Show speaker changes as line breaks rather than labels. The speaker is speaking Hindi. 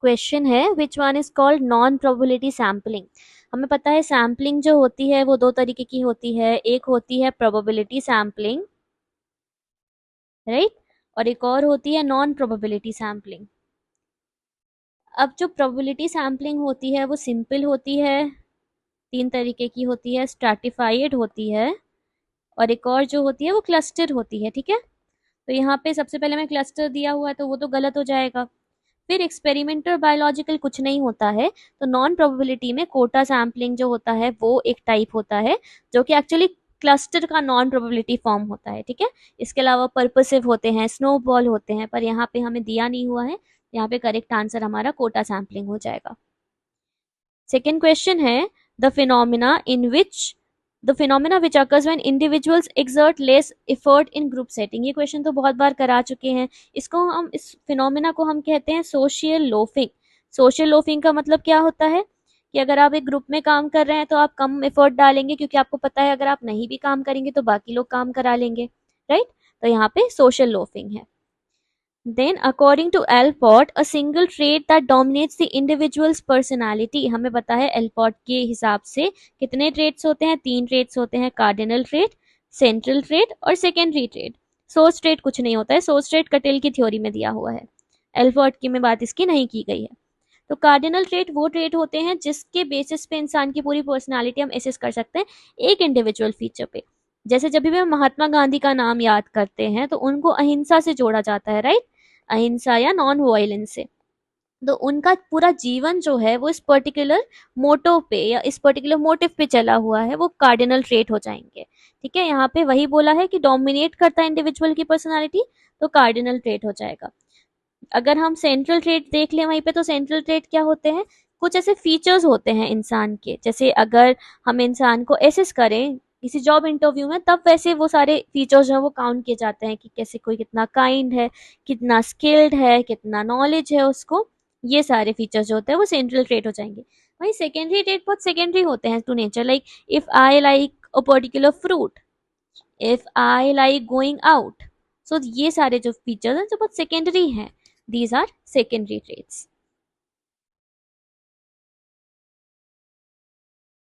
क्वेश्चन है which one is called non probability sampling. हमें पता है सैम्पलिंग जो होती है वो दो तरीके की होती है, एक होती है प्रोबेबिलिटी सैम्पलिंग, राइट, और एक और होती है नॉन प्रोबेबिलिटी सैम्पलिंग। अब जो प्रोबेबिलिटी सैम्पलिंग होती है वो सिंपल होती है, तीन तरीके की होती है, स्ट्रैटिफाइड होती है, और एक और जो होती है वो क्लस्टर होती है। ठीक है, तो यहाँ पे सबसे पहले मैं क्लस्टर दिया हुआ है तो वो तो गलत हो जाएगा। फिर एक्सपेरिमेंटल बायोलॉजिकल कुछ नहीं होता है, तो नॉन प्रोबेबिलिटी में कोटा सैम्पलिंग जो होता है वो एक टाइप होता है जो कि एक्चुअली क्लस्टर का नॉन प्रोबेबिलिटी फॉर्म होता है। ठीक है, इसके अलावा पर्पसिव होते हैं, स्नोबॉल होते हैं, पर यहाँ पे हमें दिया नहीं हुआ है, यहाँ पे करेक्ट आंसर हमारा कोटा सैम्पलिंग हो जाएगा। सेकेंड क्वेश्चन है the phenomena in which the phenomena which occurs when individuals exert less effort in group setting. ये क्वेश्चन तो बहुत बार करा चुके हैं। इस फिनोमिना को हम कहते हैं सोशल लोफिंग। सोशल लोफिंग का मतलब क्या होता है कि अगर आप एक ग्रुप में काम कर रहे हैं तो आप कम एफर्ट डालेंगे, क्योंकि आपको पता है अगर आप नहीं भी काम करेंगे तो बाकी लोग काम करा लेंगे, राइट। तो यहाँ पे सोशल लोफिंग है। Then, according to Alport, a single trait that dominates the individual's personality। हमें पता है Alport के हिसाब से कितने traits होते हैं, तीन traits होते हैं, cardinal trait, central trait और secondary trait। source trait कुछ नहीं होता है, source trait कटेल की थ्योरी में दिया हुआ है, Alport की में बात इसकी नहीं की गई है। तो कार्डिनल ट्रेट वो ट्रेट होते हैं जिसके बेसिस पे इंसान की पूरी पर्सनालिटी हम एसेस कर सकते हैं एक इंडिविजुअल फीचर पे। जैसे जब भी हम महात्मा गांधी का नाम याद करते हैं तो उनको अहिंसा से जोड़ा जाता है, राइट, अहिंसा या नॉन वायलेंस से। तो उनका पूरा जीवन जो है वो इस पर्टिकुलर मोटो पे या इस पर्टिकुलर मोटिव पे चला हुआ है, वो कार्डिनल ट्रेट हो जाएंगे। ठीक है, यहाँ पे वही बोला है कि डोमिनेट करता है इंडिविजुअल की पर्सनालिटी, तो कार्डिनल ट्रेट हो जाएगा। अगर हम सेंट्रल ट्रेट देख लें वहीं पे, तो सेंट्रल ट्रेट क्या होते हैं, कुछ ऐसे फीचर्स होते हैं इंसान के, जैसे अगर हम इंसान को एसेस करें किसी जॉब इंटरव्यू में तब वैसे वो सारे फीचर्स जो है वो काउंट किए जाते हैं कि कैसे कोई कितना काइंड है, कितना स्किल्ड है, कितना नॉलेज है उसको। ये सारे फीचर्स जो होते हैं वो सेंट्रल ट्रेट हो जाएंगे। वहीं सेकेंडरी ट्रेट बहुत सेकेंडरी होते हैं to nature, like if I like a particular fruit, if I like going out. So ये सारे जो फीचर्स हैं जो बहुत सेकेंडरी हैं, these are secondary traits।